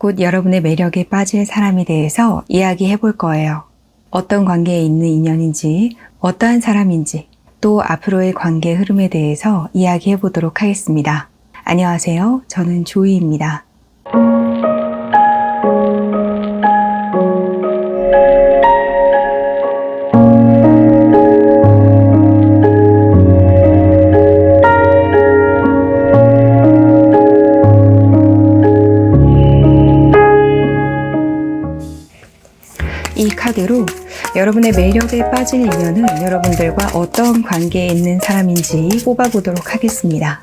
곧 여러분의 매력에 빠질 사람에 대해서 이야기해 볼 거예요. 어떤 관계에 있는 인연인지, 어떠한 사람인지, 또 앞으로의 관계 흐름에 대해서 이야기해 보도록 하겠습니다. 안녕하세요. 저는 조이입니다. 이 카드로 여러분의 매력에 빠질 인연은 여러분들과 어떤 관계에 있는 사람인지 뽑아보도록 하겠습니다.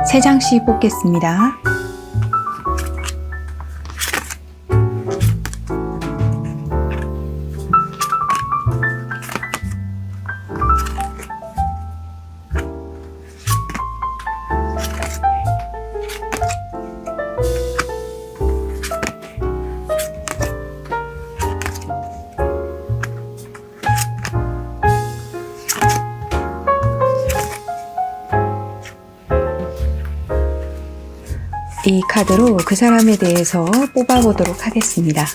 세 장씩 뽑겠습니다. 이 카드로 그 사람에 대해서 뽑아보도록 하겠습니다.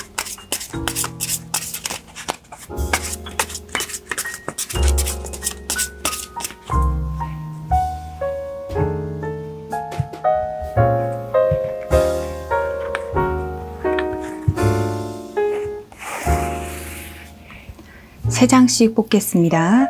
세 장씩 뽑겠습니다.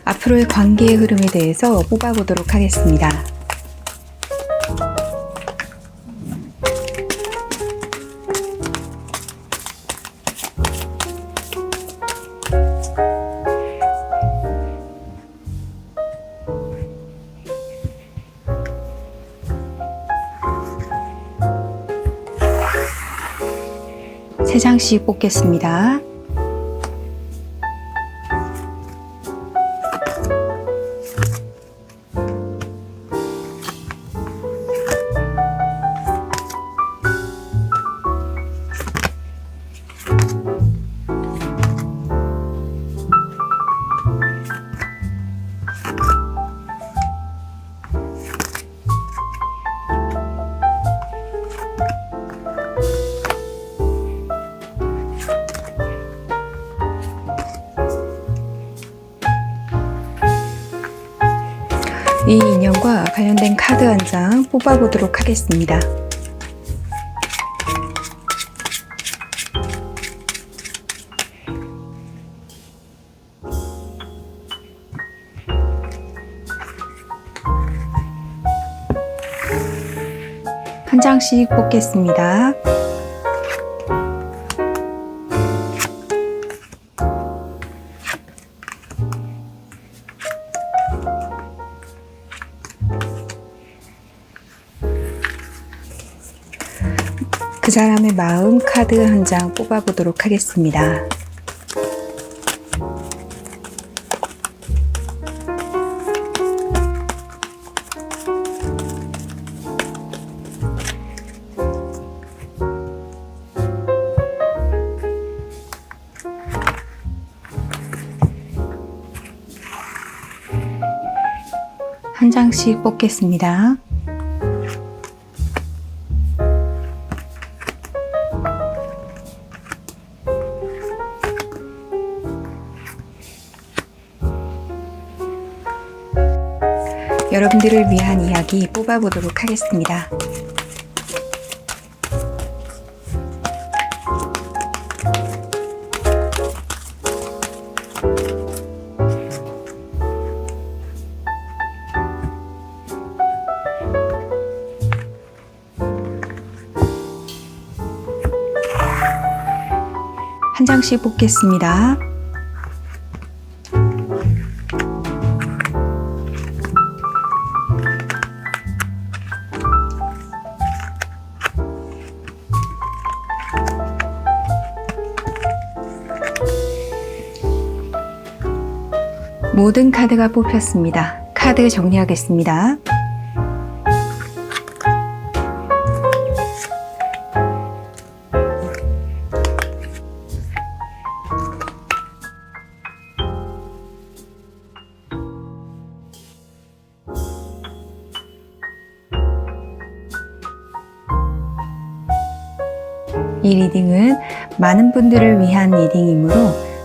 앞으로의 관계의 흐름에 대해서 뽑아보도록 하겠습니다. 세 장씩 뽑겠습니다. 이 인연과 관련된 카드 한 장 뽑아보도록 하겠습니다. 한 장씩 뽑겠습니다. 그 사람의 마음 카드 한 장 뽑아보도록 하겠습니다. 한 장씩 뽑겠습니다. 여러분들을 위한 이야기 뽑아보도록 하겠습니다. 한 장씩 뽑겠습니다. 모든 카드가 뽑혔습니다. 카드 정리하겠습니다. 이 리딩은 많은 분들을 위한 리딩이므로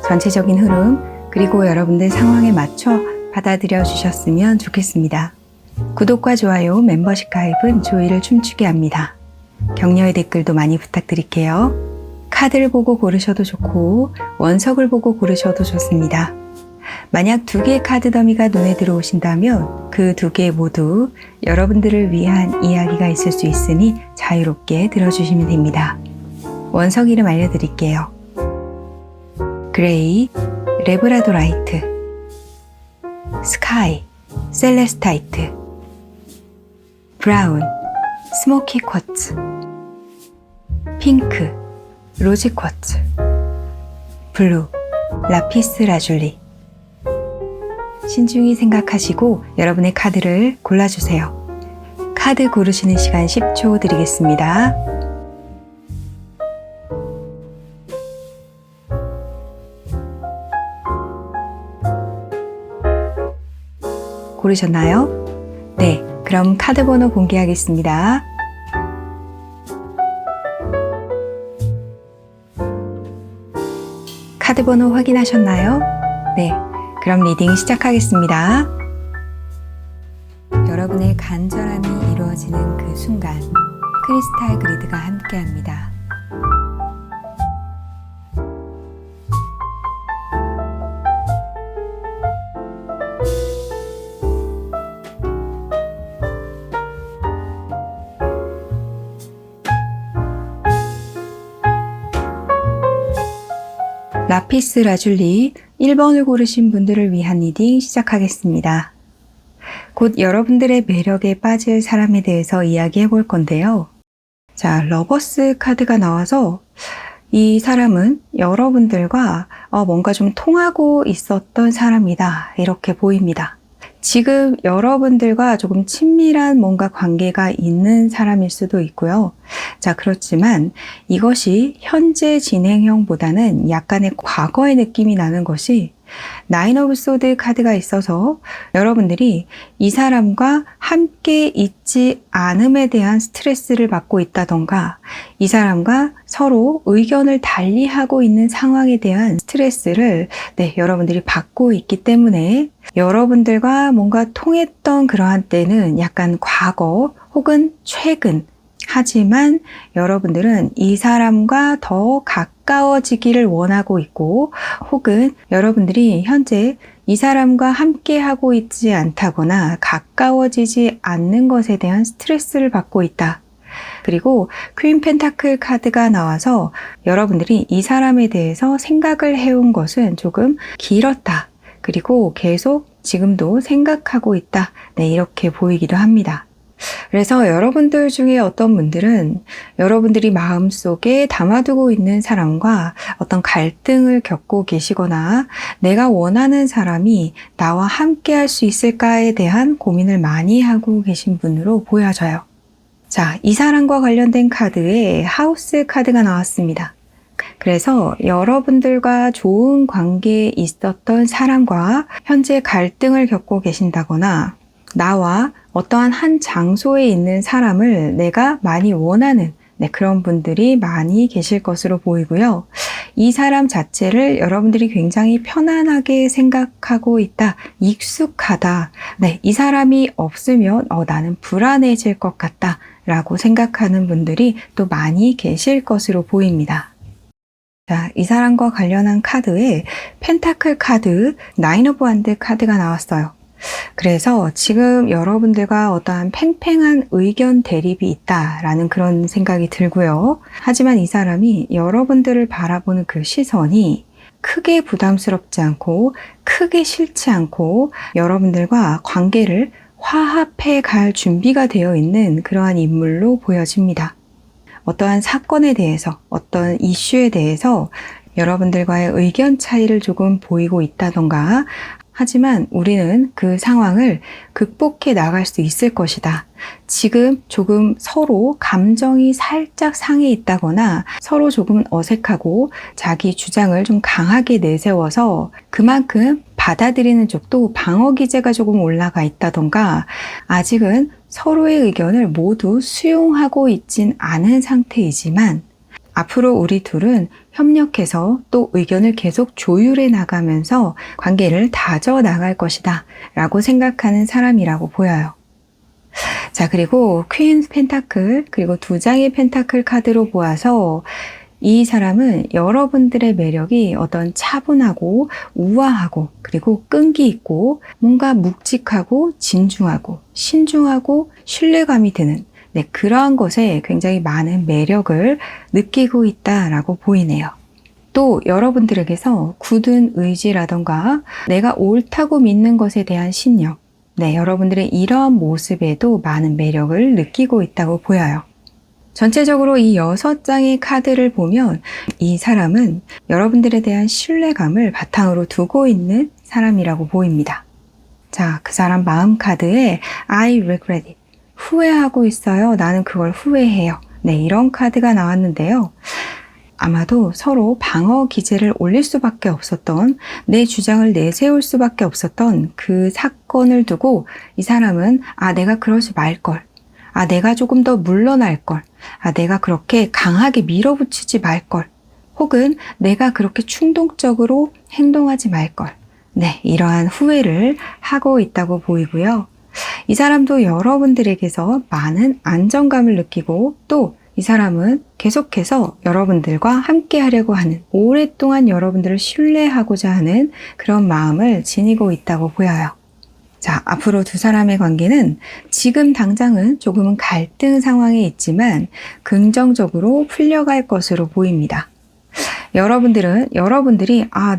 전체적인 흐름 그리고 여러분들 상황에 맞춰 받아들여 주셨으면 좋겠습니다. 구독과 좋아요, 멤버십 가입은 조이를 춤추게 합니다. 격려의 댓글도 많이 부탁드릴게요. 카드를 보고 고르셔도 좋고 원석을 보고 고르셔도 좋습니다. 만약 2개의 카드 더미가 눈에 들어오신다면 그 2개 모두 여러분들을 위한 이야기가 있을 수 있으니 자유롭게 들어주시면 됩니다. 원석 이름 알려드릴게요. 그레이, 레브라도라이트, 스카이, 셀레스타이트, 브라운, 스모키 쿼츠, 핑크, 로즈 쿼츠, 블루, 라피스 라줄리. 신중히 생각하시고 여러분의 카드를 골라주세요. 카드 고르시는 시간 10초 드리겠습니다. 고르셨나요? 네, 그럼 카드 번호 공개하겠습니다. 카드 번호 확인하셨나요? 네, 그럼 리딩 시작하겠습니다. 여러분의 간절함이 이루어지는 그 순간 크리스탈 그리드가 함께합니다. 라피스 라줄리 1번을 고르신 분들을 위한 리딩 시작하겠습니다. 곧 여러분들의 매력에 빠질 사람에 대해서 이야기해 볼 건데요. 자, 러버스 카드가 나와서 이 사람은 여러분들과 뭔가 좀 통하고 있었던 사람이다. 이렇게 보입니다. 지금 여러분들과 조금 친밀한 뭔가 관계가 있는 사람일 수도 있고요. 자, 그렇지만 이것이 현재 진행형보다는 약간의 과거의 느낌이 나는 것이 나인 오브 소드 카드가 있어서 여러분들이 이 사람과 함께 있지 않음에 대한 스트레스를 받고 있다던가 이 사람과 서로 의견을 달리하고 있는 상황에 대한 스트레스를 여러분들이 받고 있기 때문에 여러분들과 뭔가 통했던 그러한 때는 약간 과거 혹은 최근 하지만 여러분들은 이 사람과 더 가까워지기를 원하고 있고 혹은 여러분들이 현재 이 사람과 함께 하고 있지 않다거나 가까워지지 않는 것에 대한 스트레스를 받고 있다. 그리고 퀸 펜타클 카드가 나와서 여러분들이 이 사람에 대해서 생각을 해온 것은 조금 길었다. 그리고 계속 지금도 생각하고 있다. 네, 이렇게 보이기도 합니다. 그래서 여러분들 중에 어떤 분들은 여러분들이 마음속에 담아두고 있는 사람과 어떤 갈등을 겪고 계시거나 내가 원하는 사람이 나와 함께 할 수 있을까에 대한 고민을 많이 하고 계신 분으로 보여져요. 자, 이 사람과 관련된 카드에 하우스 카드가 나왔습니다. 그래서 여러분들과 좋은 관계에 있었던 사람과 현재 갈등을 겪고 계신다거나 나와 어떠한 한 장소에 있는 사람을 내가 많이 원하는 그런 분들이 많이 계실 것으로 보이고요. 이 사람 자체를 여러분들이 굉장히 편안하게 생각하고 있다. 익숙하다. 이 사람이 없으면 나는 불안해질 것 같다. 라고 생각하는 분들이 또 많이 계실 것으로 보입니다. 자, 이 사람과 관련한 카드에 펜타클 카드, 나인 오브 완드 카드가 나왔어요. 그래서 지금 여러분들과 어떠한 팽팽한 의견 대립이 있다라는 그런 생각이 들고요. 하지만 이 사람이 여러분들을 바라보는 그 시선이 크게 부담스럽지 않고 크게 싫지 않고 여러분들과 관계를 화합해 갈 준비가 되어 있는 그러한 인물로 보여집니다. 어떠한 사건에 대해서, 어떤 이슈에 대해서 여러분들과의 의견 차이를 조금 보이고 있다던가, 하지만 우리는 그 상황을 극복해 나갈 수 있을 것이다. 지금 조금 서로 감정이 살짝 상해 있다거나 서로 조금 어색하고 자기 주장을 좀 강하게 내세워서 그만큼 받아들이는 쪽도 방어 기제가 조금 올라가 있다던가, 아직은 서로의 의견을 모두 수용하고 있진 않은 상태이지만 앞으로 우리 둘은 협력해서 또 의견을 계속 조율해 나가면서 관계를 다져 나갈 것이다 라고 생각하는 사람이라고 보여요. 자, 그리고 퀸 펜타클 그리고 2장의 펜타클 카드로 보아서 이 사람은 여러분들의 매력이 어떤 차분하고 우아하고 그리고 끈기 있고 뭔가 묵직하고 진중하고 신중하고 신뢰감이 드는 그러한 것에 굉장히 많은 매력을 느끼고 있다라고 보이네요. 또 여러분들에게서 굳은 의지라던가 내가 옳다고 믿는 것에 대한 신념, 여러분들의 이러한 모습에도 많은 매력을 느끼고 있다고 보여요. 전체적으로 이 6장의 카드를 보면 이 사람은 여러분들에 대한 신뢰감을 바탕으로 두고 있는 사람이라고 보입니다. 자, 그 사람 마음 카드에 I regret it. 후회하고 있어요. 나는 그걸 후회해요. 이런 카드가 나왔는데요. 아마도 서로 방어 기제를 올릴 수밖에 없었던, 내 주장을 내세울 수밖에 없었던 그 사건을 두고 이 사람은 내가 그러지 말걸. 내가 조금 더 물러날걸. 내가 그렇게 강하게 밀어붙이지 말걸. 혹은 내가 그렇게 충동적으로 행동하지 말걸. 이러한 후회를 하고 있다고 보이고요. 이 사람도 여러분들에게서 많은 안정감을 느끼고 또 이 사람은 계속해서 여러분들과 함께 하려고 하는, 오랫동안 여러분들을 신뢰하고자 하는 그런 마음을 지니고 있다고 보여요. 자, 앞으로 두 사람의 관계는 지금 당장은 조금은 갈등 상황에 있지만 긍정적으로 풀려갈 것으로 보입니다. 여러분들이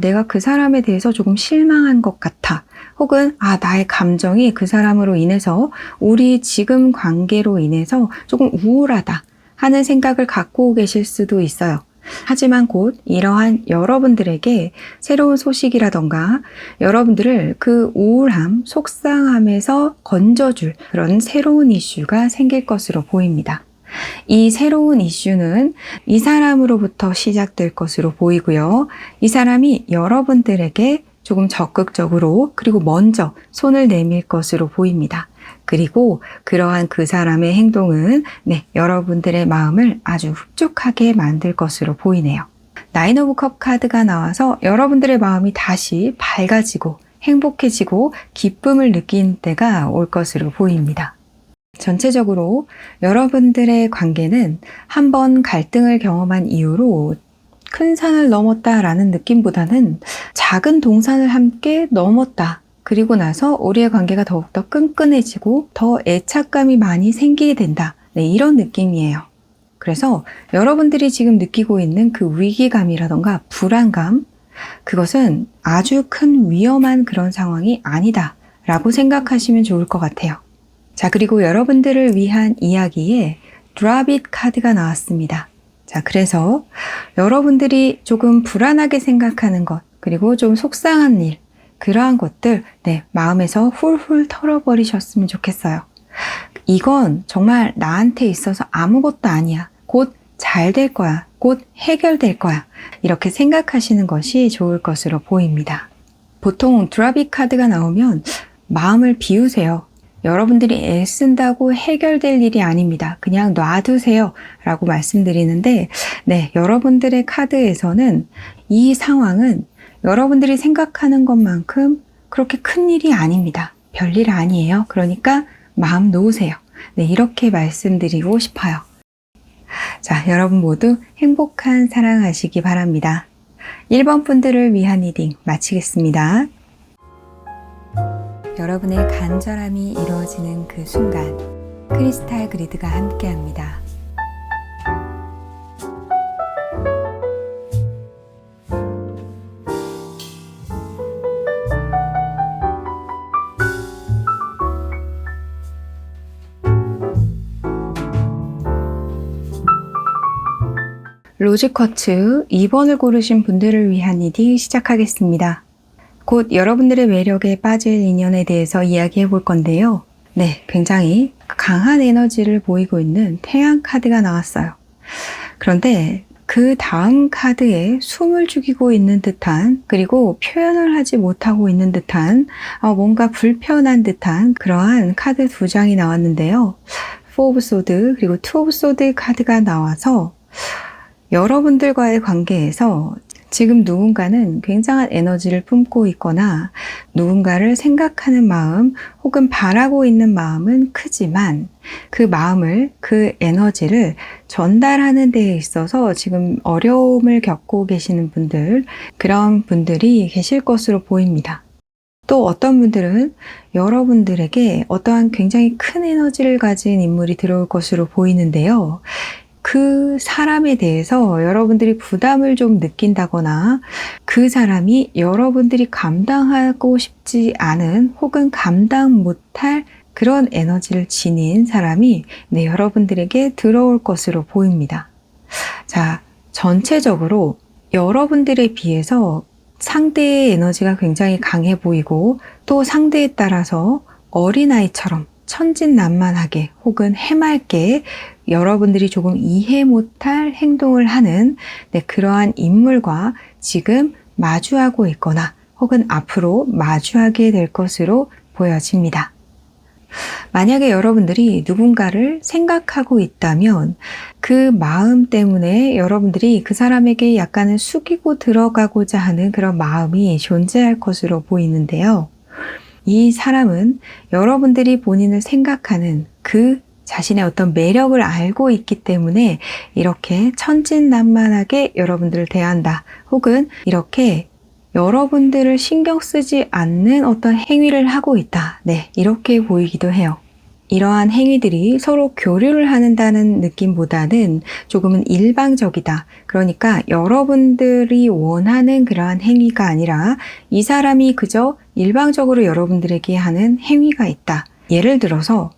내가 그 사람에 대해서 조금 실망한 것 같아. 혹은 나의 감정이 그 사람으로 인해서 우리 지금 관계로 인해서 조금 우울하다 하는 생각을 갖고 계실 수도 있어요. 하지만 곧 이러한 여러분들에게 새로운 소식이라던가 여러분들을 그 우울함, 속상함에서 건져줄 그런 새로운 이슈가 생길 것으로 보입니다. 이 새로운 이슈는 이 사람으로부터 시작될 것으로 보이고요. 이 사람이 여러분들에게 조금 적극적으로 그리고 먼저 손을 내밀 것으로 보입니다. 그리고 그러한 그 사람의 행동은 여러분들의 마음을 아주 흡족하게 만들 것으로 보이네요. 나인 오브 컵 카드가 나와서 여러분들의 마음이 다시 밝아지고 행복해지고 기쁨을 느낀 때가 올 것으로 보입니다. 전체적으로 여러분들의 관계는 한번 갈등을 경험한 이후로 큰 산을 넘었다라는 느낌보다는 작은 동산을 함께 넘었다. 그리고 나서 우리의 관계가 더욱더 끈끈해지고 더 애착감이 많이 생기게 된다. 이런 느낌이에요. 그래서 여러분들이 지금 느끼고 있는 그 위기감이라던가 불안감, 그것은 아주 큰 위험한 그런 상황이 아니다 라고 생각하시면 좋을 것 같아요. 자, 그리고 여러분들을 위한 이야기에 Drop It 카드가 나왔습니다. 자, 그래서 여러분들이 조금 불안하게 생각하는 것, 그리고 좀 속상한 일, 그러한 것들 마음에서 훌훌 털어버리셨으면 좋겠어요. 이건 정말 나한테 있어서 아무것도 아니야. 곧 잘 될 거야. 곧 해결될 거야. 이렇게 생각하시는 것이 좋을 것으로 보입니다. 보통 Drop It 카드가 나오면 마음을 비우세요. 여러분들이 애쓴다고 해결될 일이 아닙니다. 그냥 놔두세요 라고 말씀드리는데 여러분들의 카드에서는 이 상황은 여러분들이 생각하는 것만큼 그렇게 큰 일이 아닙니다. 별일 아니에요. 그러니까 마음 놓으세요. 이렇게 말씀드리고 싶어요. 자, 여러분 모두 행복한 사랑하시기 바랍니다. 1번 분들을 위한 리딩 마치겠습니다. 여러분의 간절함이 이루어지는 그 순간 크리스탈 그리드가 함께합니다. 로즈쿼츠 2번을 고르신 분들을 위한 리딩 시작하겠습니다. 곧 여러분들의 매력에 빠질 인연에 대해서 이야기해 볼 건데요. 네, 굉장히 강한 에너지를 보이고 있는 태양 카드가 나왔어요. 그런데 그 다음 카드에 숨을 죽이고 있는 듯한, 그리고 표현을 하지 못하고 있는 듯한, 뭔가 불편한 듯한 그러한 카드 두 장이 나왔는데요. 4 오브 소드 그리고 2 오브 소드 카드가 나와서 여러분들과의 관계에서 지금 누군가는 굉장한 에너지를 품고 있거나 누군가를 생각하는 마음 혹은 바라고 있는 마음은 크지만 그 마음을, 그 에너지를 전달하는 데에 있어서 지금 어려움을 겪고 계시는 분들, 그런 분들이 계실 것으로 보입니다. 또 어떤 분들은 여러분들에게 어떠한 굉장히 큰 에너지를 가진 인물이 들어올 것으로 보이는데요. 그 사람에 대해서 여러분들이 부담을 좀 느낀다거나 그 사람이 여러분들이 감당하고 싶지 않은 혹은 감당 못할 그런 에너지를 지닌 사람이 여러분들에게 들어올 것으로 보입니다. 자, 전체적으로 여러분들에 비해서 상대의 에너지가 굉장히 강해 보이고 또 상대에 따라서 어린아이처럼 천진난만하게 혹은 해맑게 여러분들이 조금 이해 못할 행동을 하는 그러한 인물과 지금 마주하고 있거나 혹은 앞으로 마주하게 될 것으로 보여집니다. 만약에 여러분들이 누군가를 생각하고 있다면 그 마음 때문에 여러분들이 그 사람에게 약간은 숙이고 들어가고자 하는 그런 마음이 존재할 것으로 보이는데요. 이 사람은 여러분들이 본인을 생각하는 그 자신의 어떤 매력을 알고 있기 때문에 이렇게 천진난만하게 여러분들을 대한다. 혹은 이렇게 여러분들을 신경 쓰지 않는 어떤 행위를 하고 있다. 네, 이렇게 보이기도 해요. 이러한 행위들이 서로 교류를 한다는 느낌보다는 조금은 일방적이다. 그러니까 여러분들이 원하는 그러한 행위가 아니라 이 사람이 그저 일방적으로 여러분들에게 하는 행위가 있다. 예를 들어서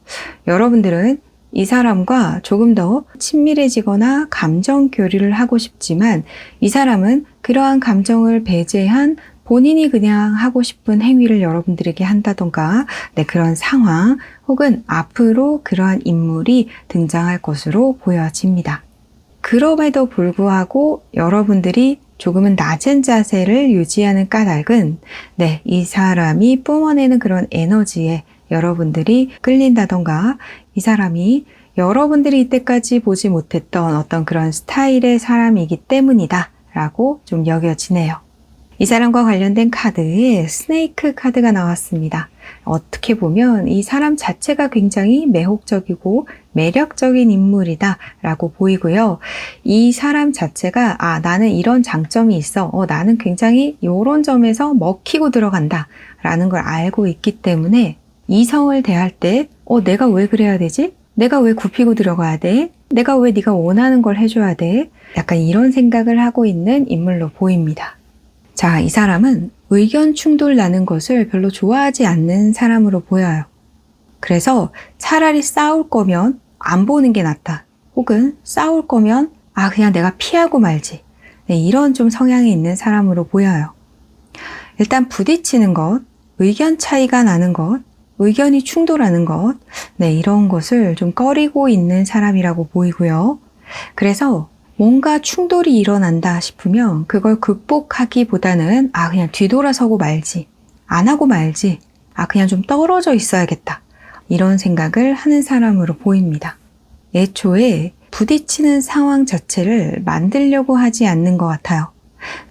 여러분들은 이 사람과 조금 더 친밀해지거나 감정 교류를 하고 싶지만 이 사람은 그러한 감정을 배제한 본인이 그냥 하고 싶은 행위를 여러분들에게 한다던가 그런 상황 혹은 앞으로 그러한 인물이 등장할 것으로 보여집니다. 그럼에도 불구하고 여러분들이 조금은 낮은 자세를 유지하는 까닭은 이 사람이 뿜어내는 그런 에너지에 여러분들이 끌린다던가 이 사람이 여러분들이 이때까지 보지 못했던 어떤 그런 스타일의 사람이기 때문이다 라고 좀 여겨지네요. 이 사람과 관련된 카드에 스네이크 카드가 나왔습니다. 어떻게 보면 이 사람 자체가 굉장히 매혹적이고 매력적인 인물이다 라고 보이고요. 이 사람 자체가 나는 이런 장점이 있어. 나는 굉장히 이런 점에서 먹히고 들어간다 라는 걸 알고 있기 때문에 이성을 대할 때 내가 왜 그래야 되지? 내가 왜 굽히고 들어가야 돼? 내가 왜 네가 원하는 걸 해줘야 돼? 약간 이런 생각을 하고 있는 인물로 보입니다. 자, 이 사람은 의견 충돌 나는 것을 별로 좋아하지 않는 사람으로 보여요. 그래서 차라리 싸울 거면 안 보는 게 낫다. 혹은 싸울 거면 그냥 내가 피하고 말지. 이런 좀 성향이 있는 사람으로 보여요. 일단 부딪히는 것, 의견 차이가 나는 것, 의견이 충돌하는 것, 이런 것을 좀 꺼리고 있는 사람이라고 보이고요. 그래서 뭔가 충돌이 일어난다 싶으면 그걸 극복하기보다는 그냥 뒤돌아서고 말지, 안 하고 말지, 그냥 좀 떨어져 있어야겠다 이런 생각을 하는 사람으로 보입니다. 애초에 부딪히는 상황 자체를 만들려고 하지 않는 것 같아요.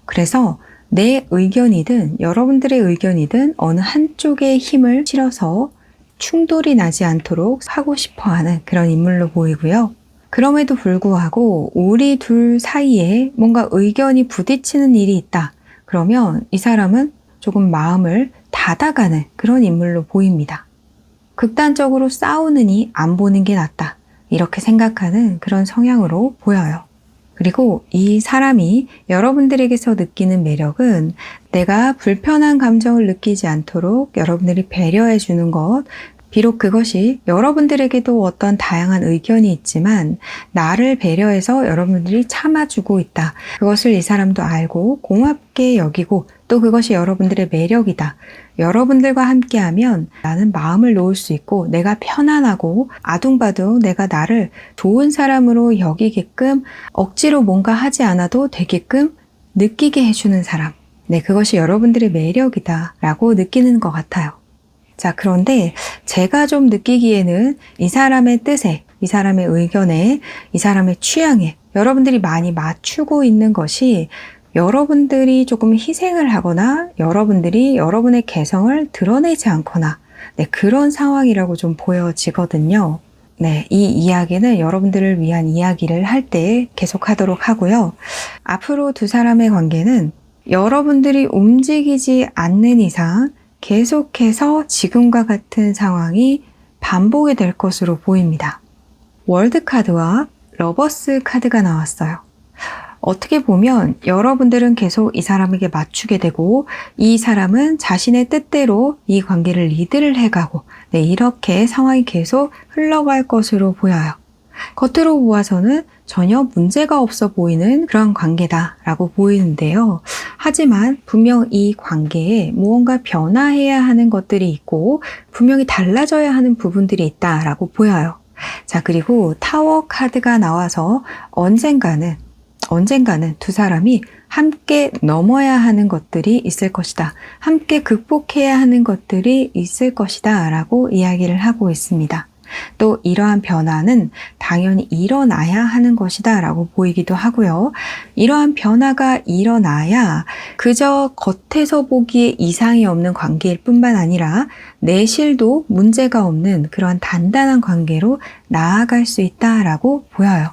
그래서 내 의견이든 여러분들의 의견이든 어느 한쪽에 힘을 실어서 충돌이 나지 않도록 하고 싶어하는 그런 인물로 보이고요. 그럼에도 불구하고 우리 둘 사이에 뭔가 의견이 부딪히는 일이 있다. 그러면 이 사람은 조금 마음을 받아가는 그런 인물로 보입니다. 극단적으로 싸우느니 안 보는 게 낫다. 이렇게 생각하는 그런 성향으로 보여요. 그리고 이 사람이 여러분들에게서 느끼는 매력은 내가 불편한 감정을 느끼지 않도록 여러분들이 배려해 주는 것, 비록 그것이 여러분들에게도 어떤 다양한 의견이 있지만 나를 배려해서 여러분들이 참아주고 있다. 그것을 이 사람도 알고 고맙게 여기고 또 그것이 여러분들의 매력이다. 여러분들과 함께하면 나는 마음을 놓을 수 있고 내가 편안하고 아둥바둥 내가 나를 좋은 사람으로 여기게끔 억지로 뭔가 하지 않아도 되게끔 느끼게 해주는 사람. 네, 그것이 여러분들의 매력이다 라고 느끼는 것 같아요. 자, 그런데 제가 좀 느끼기에는 이 사람의 뜻에, 이 사람의 의견에, 이 사람의 취향에 여러분들이 많이 맞추고 있는 것이 여러분들이 조금 희생을 하거나 여러분들이 여러분의 개성을 드러내지 않거나 네, 그런 상황이라고 좀 보여지거든요. 네, 이 이야기는 여러분들을 위한 이야기를 할 때 계속하도록 하고요. 앞으로 두 사람의 관계는 여러분들이 움직이지 않는 이상 계속해서 지금과 같은 상황이 반복이 될 것으로 보입니다. 월드 카드와 러버스 카드가 나왔어요. 어떻게 보면 여러분들은 계속 이 사람에게 맞추게 되고 이 사람은 자신의 뜻대로 이 관계를 리드를 해가고 네, 이렇게 상황이 계속 흘러갈 것으로 보여요. 겉으로 보아서는 전혀 문제가 없어 보이는 그런 관계다라고 보이는데요. 하지만 분명 이 관계에 무언가 변화해야 하는 것들이 있고 분명히 달라져야 하는 부분들이 있다라고 보여요. 자, 그리고 타워 카드가 나와서 언젠가는 두 사람이 함께 넘어야 하는 것들이 있을 것이다. 함께 극복해야 하는 것들이 있을 것이다 라고 이야기를 하고 있습니다. 또 이러한 변화는 당연히 일어나야 하는 것이다 라고 보이기도 하고요. 이러한 변화가 일어나야 그저 겉에서 보기에 이상이 없는 관계일 뿐만 아니라 내실도 문제가 없는 그런 단단한 관계로 나아갈 수 있다라고 보여요.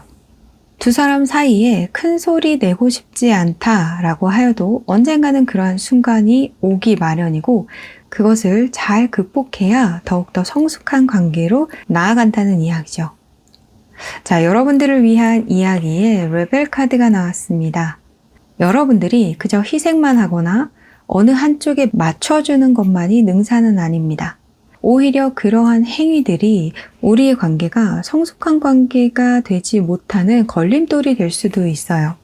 두 사람 사이에 큰 소리 내고 싶지 않다라고 하여도 언젠가는 그러한 순간이 오기 마련이고 그것을 잘 극복해야 더욱더 성숙한 관계로 나아간다는 이야기죠. 자, 여러분들을 위한 이야기에 레벨 카드가 나왔습니다. 여러분들이 그저 희생만 하거나 어느 한쪽에 맞춰주는 것만이 능사는 아닙니다. 오히려 그러한 행위들이 우리의 관계가 성숙한 관계가 되지 못하는 걸림돌이 될 수도 있어요.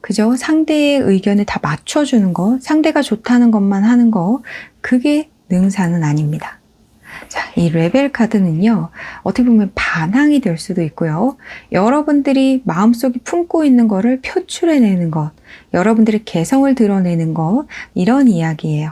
그저 상대의 의견에 다 맞춰주는 것, 상대가 좋다는 것만 하는 것, 그게 능사는 아닙니다. 자, 이 레벨 카드는요, 어떻게 보면 반항이 될 수도 있고요. 여러분들이 마음속에 품고 있는 거를 표출해내는 것, 여러분들의 개성을 드러내는 것, 이런 이야기예요.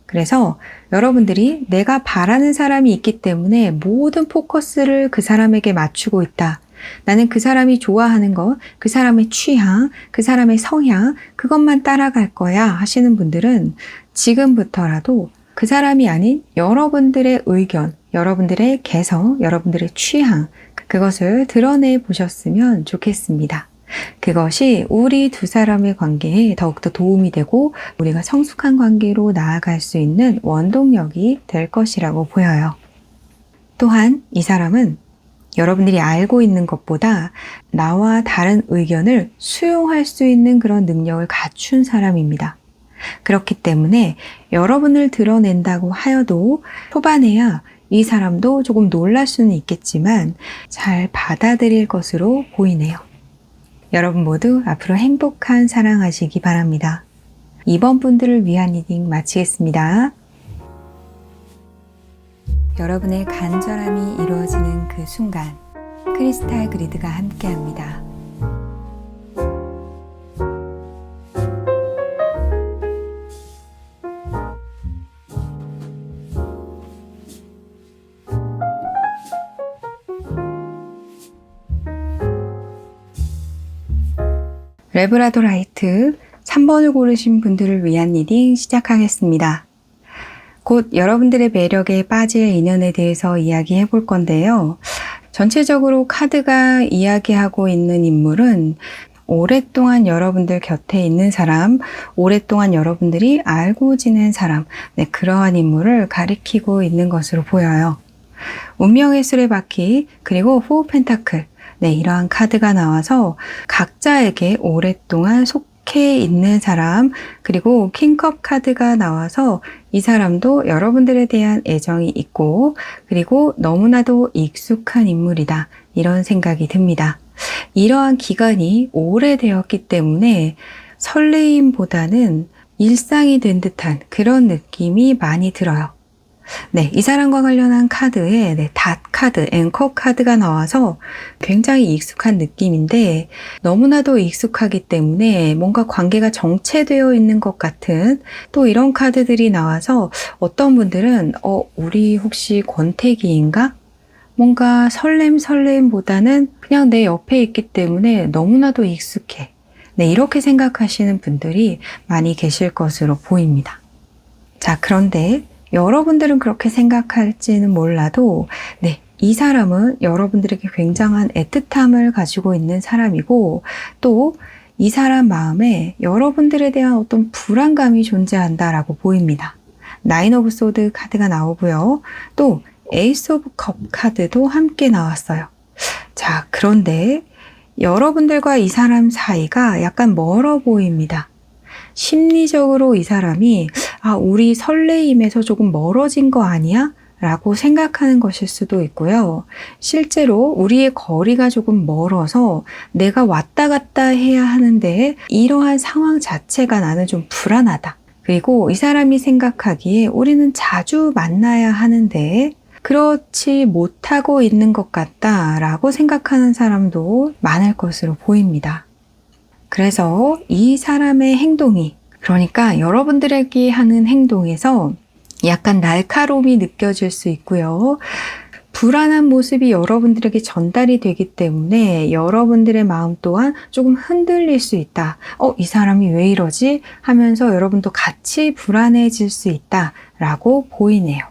그래서 여러분들이 내가 바라는 사람이 있기 때문에 모든 포커스를 그 사람에게 맞추고 있다. 나는 그 사람이 좋아하는 것, 그 사람의 취향, 그 사람의 성향, 그것만 따라갈 거야 하시는 분들은 지금부터라도 그 사람이 아닌 여러분들의 의견, 여러분들의 개성, 여러분들의 취향, 그것을 드러내 보셨으면 좋겠습니다. 그것이 우리 두 사람의 관계에 더욱더 도움이 되고 우리가 성숙한 관계로 나아갈 수 있는 원동력이 될 것이라고 보여요. 또한 이 사람은 여러분들이 알고 있는 것보다 나와 다른 의견을 수용할 수 있는 그런 능력을 갖춘 사람입니다. 그렇기 때문에 여러분을 드러낸다고 하여도 초반에야 이 사람도 조금 놀랄 수는 있겠지만 잘 받아들일 것으로 보이네요. 여러분 모두 앞으로 행복한 사랑하시기 바랍니다. 이번 분들을 위한 리딩 마치겠습니다. 여러분의 간절함이 이루어지는 그 순간 크리스탈 그리드가 함께합니다. 레브라도라이트 3번을 고르신 분들을 위한 리딩 시작하겠습니다. 곧 여러분들의 매력에 빠질 인연에 대해서 이야기해 볼 건데요. 전체적으로 카드가 이야기하고 있는 인물은 오랫동안 여러분들 곁에 있는 사람, 오랫동안 여러분들이 알고 지낸 사람, 네, 그러한 인물을 가리키고 있는 것으로 보여요. 운명의 수레바퀴, 그리고 4 펜타클, 네, 이러한 카드가 나와서 각자에게 오랫동안 속해 있는 사람, 그리고 킹컵 카드가 나와서 이 사람도 여러분들에 대한 애정이 있고, 그리고 너무나도 익숙한 인물이다, 이런 생각이 듭니다. 이러한 기간이 오래되었기 때문에 설레임보다는 일상이 된 듯한 그런 느낌이 많이 들어요. 네, 이 사람과 관련한 카드에 닷 카드, 앵커 카드가 나와서 굉장히 익숙한 느낌인데 너무나도 익숙하기 때문에 뭔가 관계가 정체되어 있는 것 같은 또 이런 카드들이 나와서 어떤 분들은 우리 혹시 권태기인가? 뭔가 설렘보다는 그냥 내 옆에 있기 때문에 너무나도 익숙해. 네, 이렇게 생각하시는 분들이 많이 계실 것으로 보입니다. 자, 그런데 여러분들은 그렇게 생각할지는 몰라도 네, 이 사람은 여러분들에게 굉장한 애틋함을 가지고 있는 사람이고 또 이 사람 마음에 여러분들에 대한 어떤 불안감이 존재한다라고 보입니다. 나인 오브 소드 카드가 나오고요. 또 에이스 오브 컵 카드도 함께 나왔어요. 자, 그런데 여러분들과 이 사람 사이가 약간 멀어 보입니다. 심리적으로 이 사람이 우리 설레임에서 조금 멀어진 거 아니야? 라고 생각하는 것일 수도 있고요. 실제로 우리의 거리가 조금 멀어서 내가 왔다 갔다 해야 하는데 이러한 상황 자체가 나는 좀 불안하다. 그리고 이 사람이 생각하기에 우리는 자주 만나야 하는데 그렇지 못하고 있는 것 같다라고 생각하는 사람도 많을 것으로 보입니다. 그래서 이 사람의 행동이, 그러니까 여러분들에게 하는 행동에서 약간 날카로움이 느껴질 수 있고요. 불안한 모습이 여러분들에게 전달이 되기 때문에 여러분들의 마음 또한 조금 흔들릴 수 있다. 이 사람이 왜 이러지? 하면서 여러분도 같이 불안해질 수 있다라고 보이네요.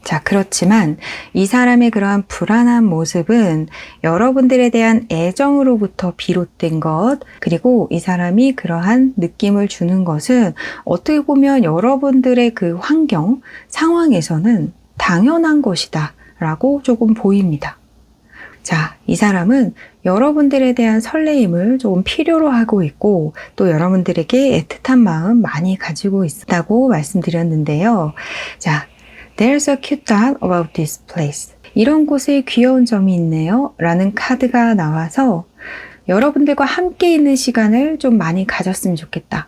자, 그렇지만 이 사람의 그러한 불안한 모습은 여러분들에 대한 애정으로부터 비롯된 것, 그리고 이 사람이 그러한 느낌을 주는 것은 어떻게 보면 여러분들의 그 환경, 상황에서는 당연한 것이다 라고 조금 보입니다. 자, 이 사람은 여러분들에 대한 설레임을 조금 필요로 하고 있고 또 여러분들에게 애틋한 마음 많이 가지고 있다고 말씀드렸는데요. 자, There's a cute dot about this place. 이런 곳에 귀여운 점이 있네요. 라는 카드가 나와서 여러분들과 함께 있는 시간을 좀 많이 가졌으면 좋겠다.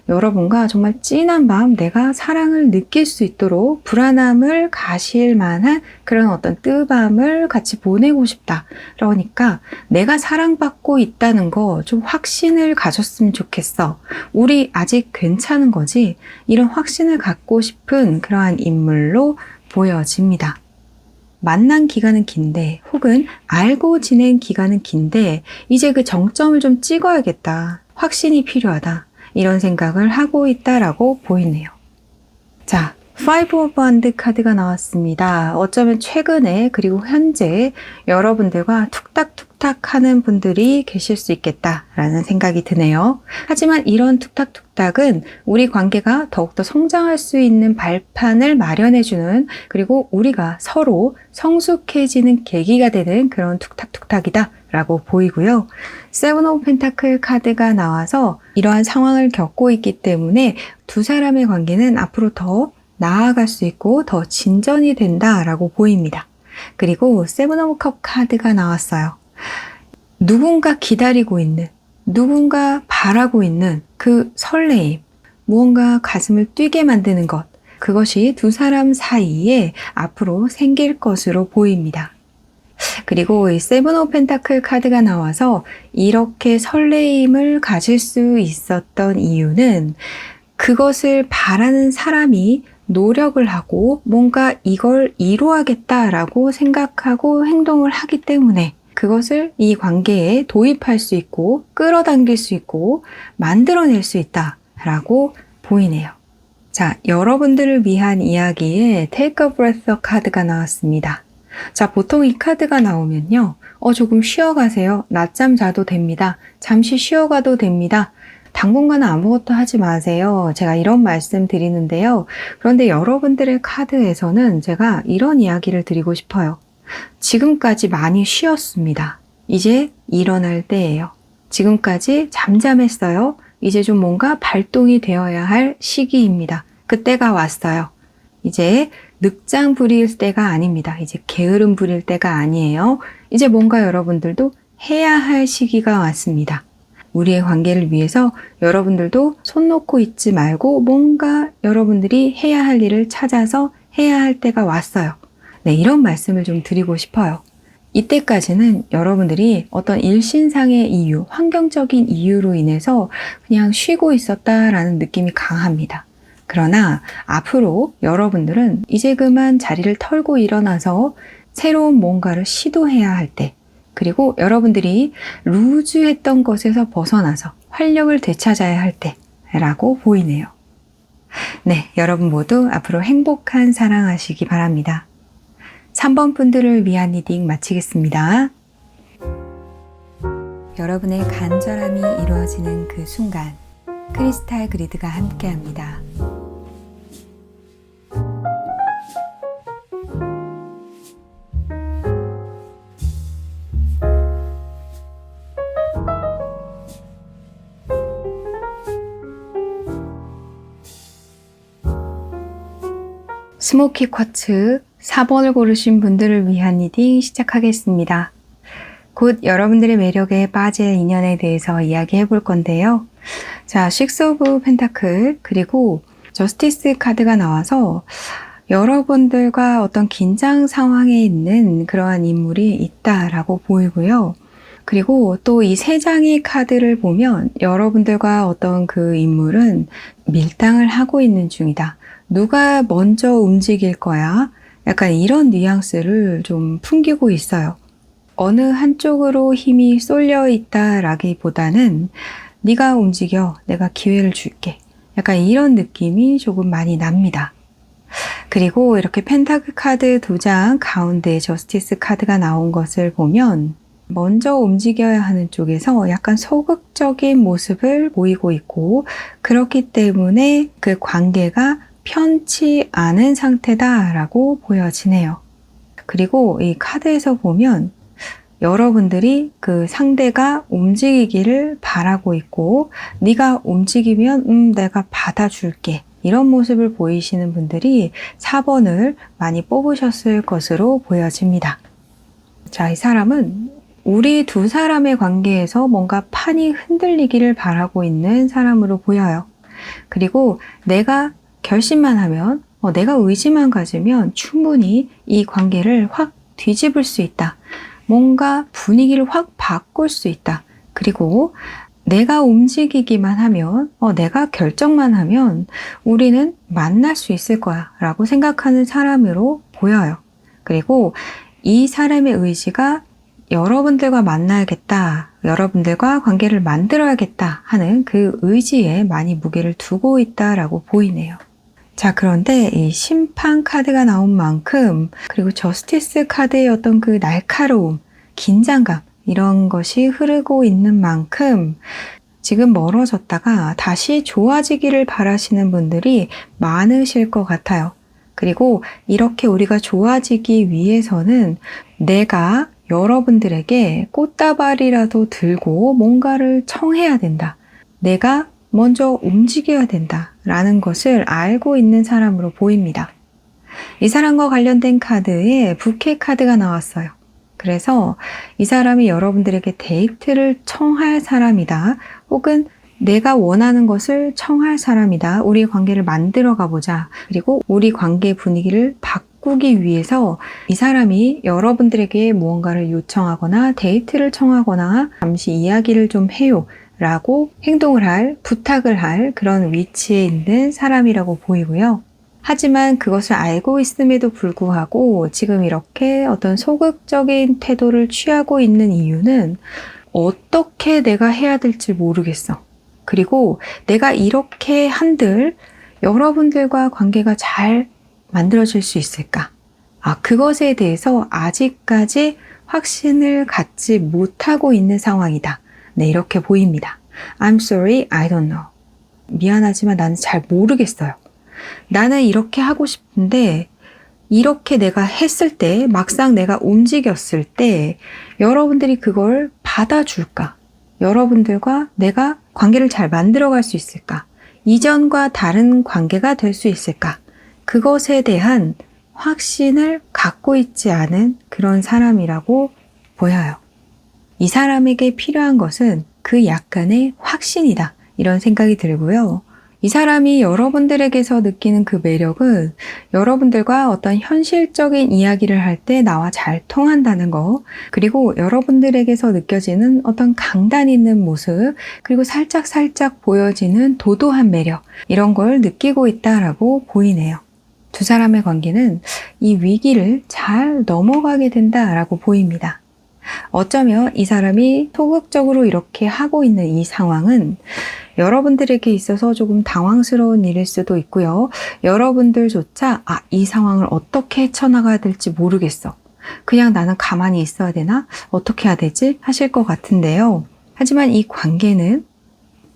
여러분과 정말 진한 마음, 내가 사랑을 느낄 수 있도록 불안함을 가실 만한 그런 어떤 뜨밤을 같이 보내고 싶다. 그러니까 내가 사랑받고 있다는 거 좀 확신을 가졌으면 좋겠어. 우리 아직 괜찮은 거지? 이런 확신을 갖고 싶은 그러한 인물로 보여집니다. 만난 기간은 긴데 혹은 알고 지낸 기간은 긴데 이제 그 정점을 좀 찍어야겠다. 확신이 필요하다. 이런 생각을 하고 있다라고 보이네요. 자, 5 of Wands 카드가 나왔습니다. 어쩌면 최근에 그리고 현재 여러분들과 툭탁툭탁 하는 분들이 계실 수 있겠다라는 생각이 드네요. 하지만 이런 툭탁툭탁은 우리 관계가 더욱더 성장할 수 있는 발판을 마련해주는, 그리고 우리가 서로 성숙해지는 계기가 되는 그런 툭탁툭탁이다 라고 보이고요. 세븐 오브 펜타클 카드가 나와서 이러한 상황을 겪고 있기 때문에 두 사람의 관계는 앞으로 더 나아갈 수 있고 더 진전이 된다라고 보입니다. 그리고 세븐 오브 컵 카드가 나왔어요. 누군가 기다리고 있는, 누군가 바라고 있는 그 설레임, 무언가 가슴을 뛰게 만드는 것, 그것이 두 사람 사이에 앞으로 생길 것으로 보입니다. 그리고 이 세븐 오브 펜타클 카드가 나와서 이렇게 설레임을 가질 수 있었던 이유는 그것을 바라는 사람이 노력을 하고 뭔가 이걸 이루어야겠다라고 생각하고 행동을 하기 때문에 그것을 이 관계에 도입할 수 있고 끌어당길 수 있고 만들어낼 수 있다라고 보이네요. 자, 여러분들을 위한 이야기에 Take a Breath 카드가 나왔습니다. 자, 보통 이 카드가 나오면요, 조금 쉬어가세요. 낮잠 자도 됩니다. 잠시 쉬어가도 됩니다. 당분간은 아무것도 하지 마세요. 제가 이런 말씀 드리는데요. 그런데 여러분들의 카드에서는 제가 이런 이야기를 드리고 싶어요. 지금까지 많이 쉬었습니다. 이제 일어날 때예요. 지금까지 잠잠했어요. 이제 좀 뭔가 발동이 되어야 할 시기입니다. 그때가 왔어요. 이제 늑장 부릴 때가 아닙니다. 이제 게으름 부릴 때가 아니에요. 이제 뭔가 여러분들도 해야 할 시기가 왔습니다. 우리의 관계를 위해서 여러분들도 손 놓고 있지 말고 뭔가 여러분들이 해야 할 일을 찾아서 해야 할 때가 왔어요. 네, 이런 말씀을 좀 드리고 싶어요. 이때까지는 여러분들이 어떤 일신상의 이유, 환경적인 이유로 인해서 그냥 쉬고 있었다라는 느낌이 강합니다. 그러나 앞으로 여러분들은 이제 그만 자리를 털고 일어나서 새로운 뭔가를 시도해야 할 때, 그리고 여러분들이 루즈했던 것에서 벗어나서 활력을 되찾아야 할 때라고 보이네요. 네, 여러분 모두 앞으로 행복한 사랑하시기 바랍니다. 3번 분들을 위한 리딩 마치겠습니다. 여러분의 간절함이 이루어지는 그 순간, 크리스탈 그리드가 함께합니다. 스모키 쿼츠 4번을 고르신 분들을 위한 리딩 시작하겠습니다. 곧 여러분들의 매력에 빠질 인연에 대해서 이야기해 볼 건데요. 자, 식스 오브 펜타클 그리고 저스티스 카드가 나와서 여러분들과 어떤 긴장 상황에 있는 그러한 인물이 있다라고 보이고요. 그리고 또 이 세 장의 카드를 보면 여러분들과 어떤 그 인물은 밀당을 하고 있는 중이다. 누가 먼저 움직일 거야? 약간 이런 뉘앙스를 좀 풍기고 있어요. 어느 한쪽으로 힘이 쏠려 있다라기보다는 네가 움직여, 내가 기회를 줄게. 약간 이런 느낌이 조금 많이 납니다. 그리고 이렇게 펜타클 카드 2장 가운데 저스티스 카드가 나온 것을 보면 먼저 움직여야 하는 쪽에서 약간 소극적인 모습을 보이고 있고, 그렇기 때문에 그 관계가 편치 않은 상태다라고 보여지네요. 그리고 이 카드에서 보면 여러분들이 그 상대가 움직이기를 바라고 있고, 네가 움직이면 내가 받아줄게. 이런 모습을 보이시는 분들이 4번을 많이 뽑으셨을 것으로 보여집니다. 자, 이 사람은 우리 두 사람의 관계에서 뭔가 판이 흔들리기를 바라고 있는 사람으로 보여요. 그리고 내가 결심만 하면, 내가 의지만 가지면 충분히 이 관계를 확 뒤집을 수 있다. 뭔가 분위기를 확 바꿀 수 있다. 그리고 내가 움직이기만 하면, 내가 결정만 하면 우리는 만날 수 있을 거야 라고 생각하는 사람으로 보여요. 그리고 이 사람의 의지가 여러분들과 만나야겠다, 여러분들과 관계를 만들어야겠다 하는 그 의지에 많이 무게를 두고 있다라고 보이네요. 자, 그런데 이 심판 카드가 나온 만큼, 그리고 저스티스 카드의 어떤 그 날카로움, 긴장감, 이런 것이 흐르고 있는 만큼 지금 멀어졌다가 다시 좋아지기를 바라시는 분들이 많으실 것 같아요. 그리고 이렇게 우리가 좋아지기 위해서는 내가 여러분들에게 꽃다발이라도 들고 뭔가를 청해야 된다. 내가 먼저 움직여야 된다 라는 것을 알고 있는 사람으로 보입니다. 이 사람과 관련된 카드에 부케 카드가 나왔어요. 그래서 이 사람이 여러분들에게 데이트를 청할 사람이다. 혹은 내가 원하는 것을 청할 사람이다. 우리 관계를 만들어 가보자. 그리고 우리 관계 분위기를 바꾸기 위해서 이 사람이 여러분들에게 무언가를 요청하거나 데이트를 청하거나 잠시 이야기를 좀 해요 라고 행동을 할, 부탁을 할 그런 위치에 있는 사람이라고 보이고요. 하지만 그것을 알고 있음에도 불구하고 지금 이렇게 어떤 소극적인 태도를 취하고 있는 이유는 어떻게 내가 해야 될지 모르겠어. 그리고 내가 이렇게 한들 여러분들과 관계가 잘 만들어질 수 있을까? 그것에 대해서 아직까지 확신을 갖지 못하고 있는 상황이다. 네, 이렇게 보입니다. I'm sorry, I don't know. 미안하지만 나는 잘 모르겠어요. 나는 이렇게 하고 싶은데 이렇게 내가 했을 때, 막상 내가 움직였을 때 여러분들이 그걸 받아줄까? 여러분들과 내가 관계를 잘 만들어갈 수 있을까? 이전과 다른 관계가 될 수 있을까? 그것에 대한 확신을 갖고 있지 않은 그런 사람이라고 보여요. 이 사람에게 필요한 것은 그 약간의 확신이다. 이런 생각이 들고요. 이 사람이 여러분들에게서 느끼는 그 매력은 여러분들과 어떤 현실적인 이야기를 할 때 나와 잘 통한다는 거, 그리고 여러분들에게서 느껴지는 어떤 강단 있는 모습, 그리고 살짝 보여지는 도도한 매력, 이런 걸 느끼고 있다라고 보이네요. 두 사람의 관계는 이 위기를 잘 넘어가게 된다라고 보입니다. 어쩌면 이 사람이 소극적으로 이렇게 하고 있는 이 상황은 여러분들에게 있어서 조금 당황스러운 일일 수도 있고요. 여러분들조차 이 상황을 어떻게 헤쳐나가야 될지 모르겠어. 그냥 나는 가만히 있어야 되나? 어떻게 해야 되지? 하실 것 같은데요. 하지만 이 관계는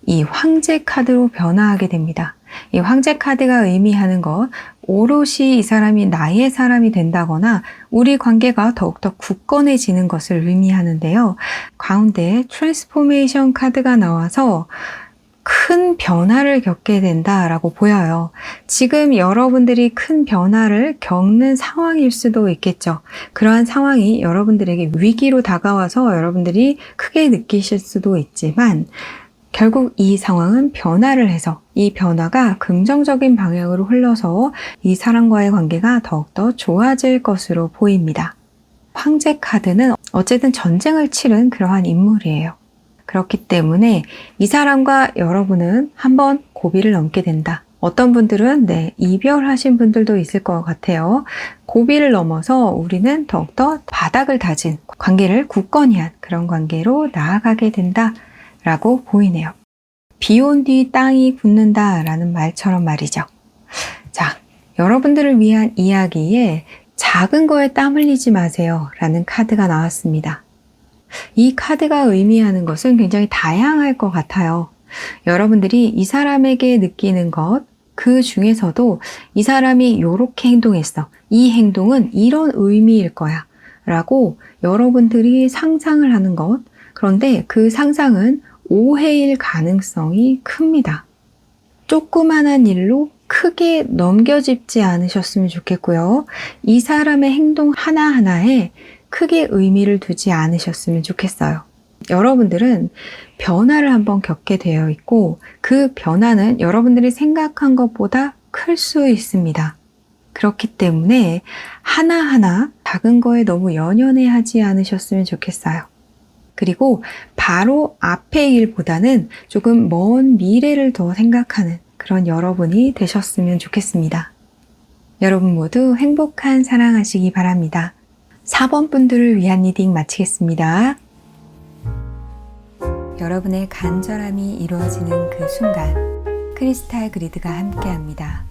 이 황제 카드로 변화하게 됩니다. 이 황제 카드가 의미하는 것, 오롯이 이 사람이 나의 사람이 된다거나 우리 관계가 더욱더 굳건해지는 것을 의미하는데요. 가운데 트랜스포메이션 카드가 나와서 큰 변화를 겪게 된다라고 보여요. 지금 여러분들이 큰 변화를 겪는 상황일 수도 있겠죠. 그러한 상황이 여러분들에게 위기로 다가와서 여러분들이 크게 느끼실 수도 있지만 결국 이 상황은 변화를 해서 이 변화가 긍정적인 방향으로 흘러서 이 사람과의 관계가 더욱더 좋아질 것으로 보입니다. 황제 카드는 어쨌든 전쟁을 치른 그러한 인물이에요. 그렇기 때문에 이 사람과 여러분은 한번 고비를 넘게 된다. 어떤 분들은 이별하신 분들도 있을 것 같아요. 고비를 넘어서 우리는 더욱더 바닥을 다진 관계를 굳건히 한 그런 관계로 나아가게 된다라고 보이네요. 비 온 뒤 땅이 굳는다라는 말처럼 말이죠. 자, 여러분들을 위한 이야기에 작은 거에 땀 흘리지 마세요 라는 카드가 나왔습니다. 이 카드가 의미하는 것은 굉장히 다양할 것 같아요. 여러분들이 이 사람에게 느끼는 것, 그 중에서도 이 사람이 이렇게 행동했어. 이 행동은 이런 의미일 거야. 라고 여러분들이 상상을 하는 것. 그런데 그 상상은 오해일 가능성이 큽니다. 조그만한 일로 크게 넘겨짚지 않으셨으면 좋겠고요. 이 사람의 행동 하나하나에 크게 의미를 두지 않으셨으면 좋겠어요. 여러분들은 변화를 한번 겪게 되어 있고 그 변화는 여러분들이 생각한 것보다 클 수 있습니다. 그렇기 때문에 하나하나 작은 거에 너무 연연해하지 않으셨으면 좋겠어요. 그리고 바로 앞의 일보다는 조금 먼 미래를 더 생각하는 그런 여러분이 되셨으면 좋겠습니다. 여러분 모두 행복한 사랑하시기 바랍니다. 4번 분들을 위한 리딩 마치겠습니다. 여러분의 간절함이 이루어지는 그 순간 크리스탈 그리드가 함께합니다.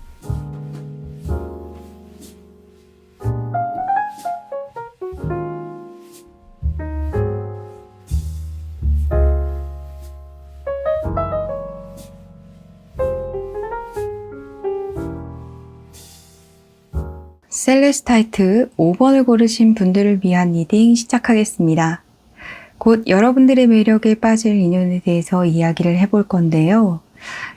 셀레스타이트 5번을 고르신 분들을 위한 리딩 시작하겠습니다. 곧 여러분들의 매력에 빠질 인연에 대해서 이야기를 해볼 건데요.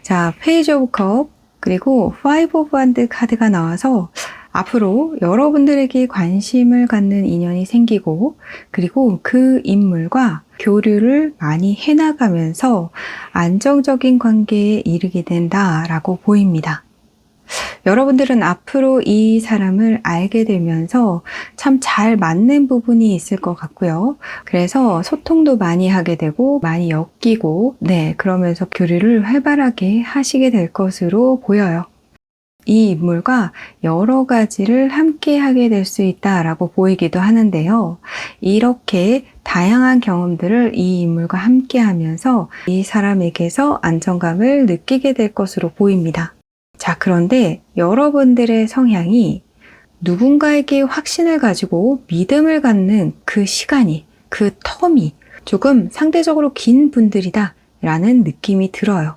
자, 페이지 오브 컵 그리고 파이브 오브 한드 카드가 나와서 앞으로 여러분들에게 관심을 갖는 인연이 생기고 그리고 그 인물과 교류를 많이 해나가면서 안정적인 관계에 이르게 된다라고 보입니다. 여러분들은 앞으로 이 사람을 알게 되면서 참 잘 맞는 부분이 있을 것 같고요. 그래서 소통도 많이 하게 되고 많이 엮이고 그러면서 교류를 활발하게 하시게 될 것으로 보여요. 이 인물과 여러 가지를 함께 하게 될 수 있다라고 보이기도 하는데요. 이렇게 다양한 경험들을 이 인물과 함께 하면서 이 사람에게서 안정감을 느끼게 될 것으로 보입니다. 자, 그런데 여러분들의 성향이 누군가에게 확신을 가지고 믿음을 갖는 그 시간이, 그 텀이 조금 상대적으로 긴 분들이다 라는 느낌이 들어요.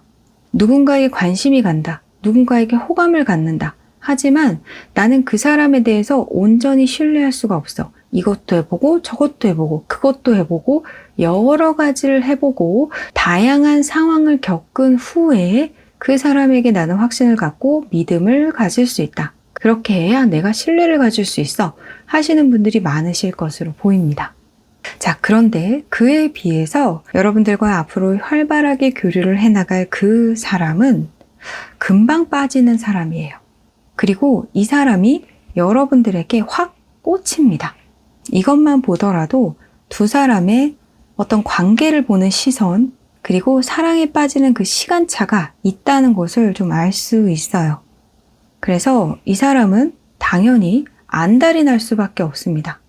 누군가에게 관심이 간다. 누군가에게 호감을 갖는다. 하지만 나는 그 사람에 대해서 온전히 신뢰할 수가 없어. 이것도 해보고 저것도 해보고 그것도 해보고 여러 가지를 해보고 다양한 상황을 겪은 후에 그 사람에게 나는 확신을 갖고 믿음을 가질 수 있다. 그렇게 해야 내가 신뢰를 가질 수 있어 하시는 분들이 많으실 것으로 보입니다. 자, 그런데 그에 비해서 여러분들과 앞으로 활발하게 교류를 해나갈 그 사람은 금방 빠지는 사람이에요. 그리고 이 사람이 여러분들에게 확 꽂힙니다. 이것만 보더라도 두 사람의 어떤 관계를 보는 시선, 그리고 사랑에 빠지는 그 시간차가 있다는 것을 좀 알 수 있어요. 그래서 이 사람은 당연히 안달이 날 수밖에 없습니다.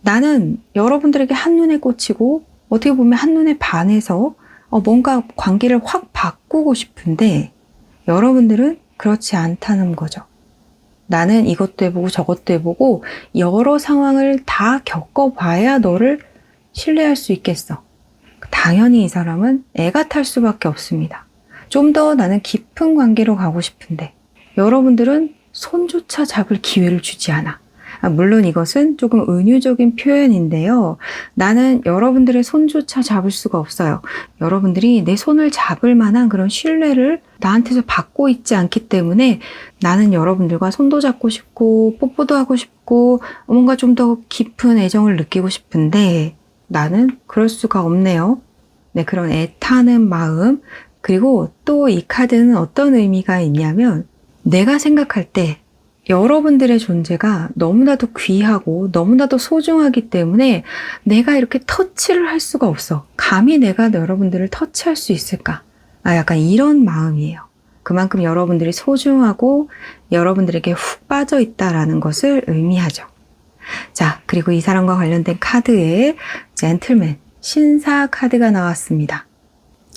나는 여러분들에게 한눈에 꽂히고 어떻게 보면 한눈에 반해서 뭔가 관계를 확 바꾸고 싶은데 여러분들은 그렇지 않다는 거죠. 나는 이것도 해보고 저것도 해보고 여러 상황을 다 겪어봐야 너를 신뢰할 수 있겠어. 당연히 이 사람은 애가 탈 수밖에 없습니다. 좀 더 나는 깊은 관계로 가고 싶은데 여러분들은 손조차 잡을 기회를 주지 않아. 물론 이것은 조금 은유적인 표현인데요. 나는 여러분들의 손조차 잡을 수가 없어요. 여러분들이 내 손을 잡을 만한 그런 신뢰를 나한테서 받고 있지 않기 때문에 나는 여러분들과 손도 잡고 싶고 뽀뽀도 하고 싶고 뭔가 좀 더 깊은 애정을 느끼고 싶은데 나는 그럴 수가 없네요. 네, 그런 애타는 마음. 그리고 또 이 카드는 어떤 의미가 있냐면 내가 생각할 때 여러분들의 존재가 너무나도 귀하고 너무나도 소중하기 때문에 내가 이렇게 터치를 할 수가 없어. 감히 내가 여러분들을 터치할 수 있을까? 약간 이런 마음이에요. 그만큼 여러분들이 소중하고 여러분들에게 훅 빠져 있다라는 것을 의미하죠. 자, 그리고 이 사람과 관련된 카드에 젠틀맨, 신사 카드가 나왔습니다.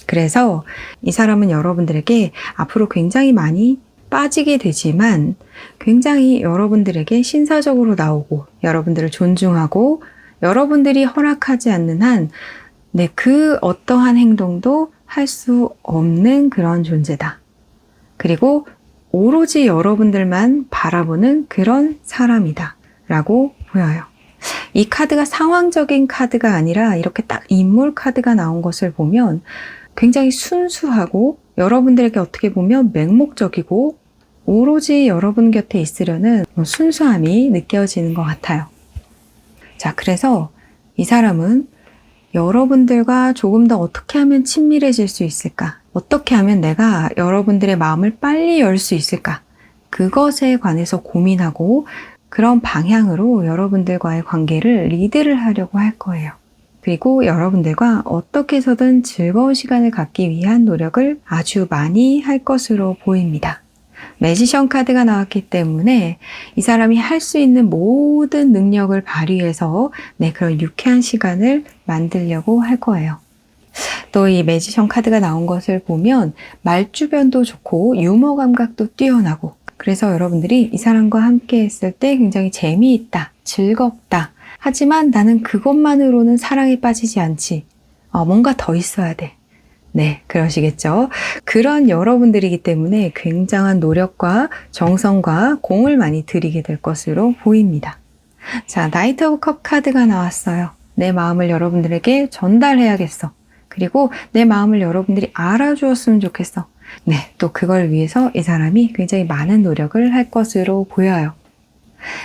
그래서 이 사람은 여러분들에게 앞으로 굉장히 많이 빠지게 되지만 굉장히 여러분들에게 신사적으로 나오고 여러분들을 존중하고 여러분들이 허락하지 않는 한 그 어떠한 행동도 할 수 없는 그런 존재다. 그리고 오로지 여러분들만 바라보는 그런 사람이다 라고 보여요. 이 카드가 상황적인 카드가 아니라 이렇게 딱 인물 카드가 나온 것을 보면 굉장히 순수하고 여러분들에게 어떻게 보면 맹목적이고 오로지 여러분 곁에 있으려는 순수함이 느껴지는 것 같아요. 자, 그래서 이 사람은 여러분들과 조금 더 어떻게 하면 친밀해질 수 있을까? 어떻게 하면 내가 여러분들의 마음을 빨리 열 수 있을까? 그것에 관해서 고민하고 그런 방향으로 여러분들과의 관계를 리드를 하려고 할 거예요. 그리고 여러분들과 어떻게 해서든 즐거운 시간을 갖기 위한 노력을 아주 많이 할 것으로 보입니다. 매지션 카드가 나왔기 때문에 이 사람이 할 수 있는 모든 능력을 발휘해서 그런 유쾌한 시간을 만들려고 할 거예요. 또 이 매지션 카드가 나온 것을 보면 말주변도 좋고 유머 감각도 뛰어나고 그래서 여러분들이 이 사람과 함께 했을 때 굉장히 재미있다, 즐겁다. 하지만 나는 그것만으로는 사랑에 빠지지 않지. 뭔가 더 있어야 돼. 네, 그러시겠죠. 그런 여러분들이기 때문에 굉장한 노력과 정성과 공을 많이 들이게 될 것으로 보입니다. 자, 나이트 오브 컵 카드가 나왔어요. 내 마음을 여러분들에게 전달해야겠어. 그리고 내 마음을 여러분들이 알아주었으면 좋겠어. 네, 또 그걸 위해서 이 사람이 굉장히 많은 노력을 할 것으로 보여요.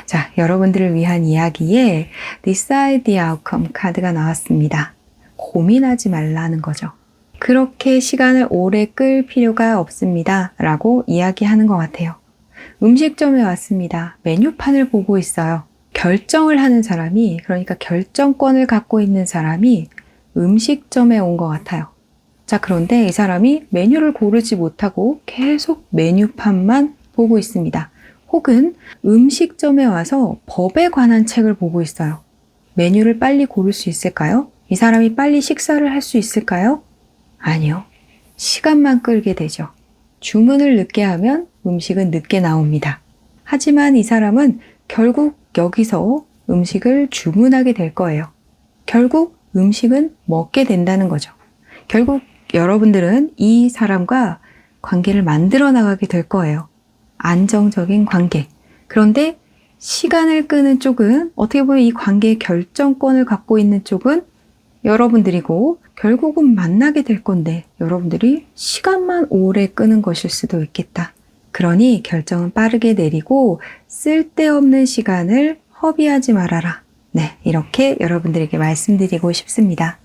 자, 여러분들을 위한 이야기에 Decide the Outcome 카드가 나왔습니다. 고민하지 말라는 거죠. 그렇게 시간을 오래 끌 필요가 없습니다. 라고 이야기하는 것 같아요. 음식점에 왔습니다. 메뉴판을 보고 있어요. 결정을 하는 사람이, 그러니까 결정권을 갖고 있는 사람이 음식점에 온 것 같아요. 자, 그런데 이 사람이 메뉴를 고르지 못하고 계속 메뉴판만 보고 있습니다. 혹은 음식점에 와서 법에 관한 책을 보고 있어요. 메뉴를 빨리 고를 수 있을까요? 이 사람이 빨리 식사를 할 수 있을까요? 아니요. 시간만 끌게 되죠. 주문을 늦게 하면 음식은 늦게 나옵니다. 하지만 이 사람은 결국 여기서 음식을 주문하게 될 거예요. 결국 음식은 먹게 된다는 거죠. 결국 여러분들은 이 사람과 관계를 만들어 나가게 될 거예요. 안정적인 관계. 그런데 시간을 끄는 쪽은 어떻게 보면 이 관계의 결정권을 갖고 있는 쪽은 여러분들이고 결국은 만나게 될 건데 여러분들이 시간만 오래 끄는 것일 수도 있겠다. 그러니 결정은 빠르게 내리고 쓸데없는 시간을 허비하지 말아라. 네, 이렇게 여러분들에게 말씀드리고 싶습니다.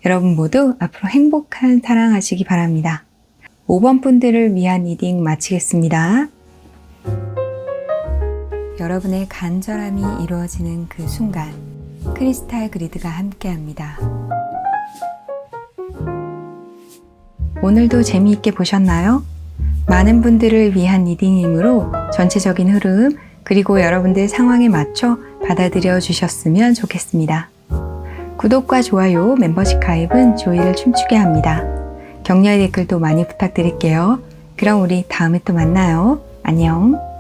여러분 모두 앞으로 행복한 사랑하시기 바랍니다. 5번 분들을 위한 리딩 마치겠습니다. 여러분의 간절함이 이루어지는 그 순간 크리스탈 그리드가 함께합니다. 오늘도 재미있게 보셨나요? 많은 분들을 위한 리딩이므로 전체적인 흐름 그리고 여러분들 상황에 맞춰 받아들여 주셨으면 좋겠습니다. 구독과 좋아요, 멤버십 가입은 조이를 춤추게 합니다. 격려의 댓글도 많이 부탁드릴게요. 그럼 우리 다음에 또 만나요. 안녕.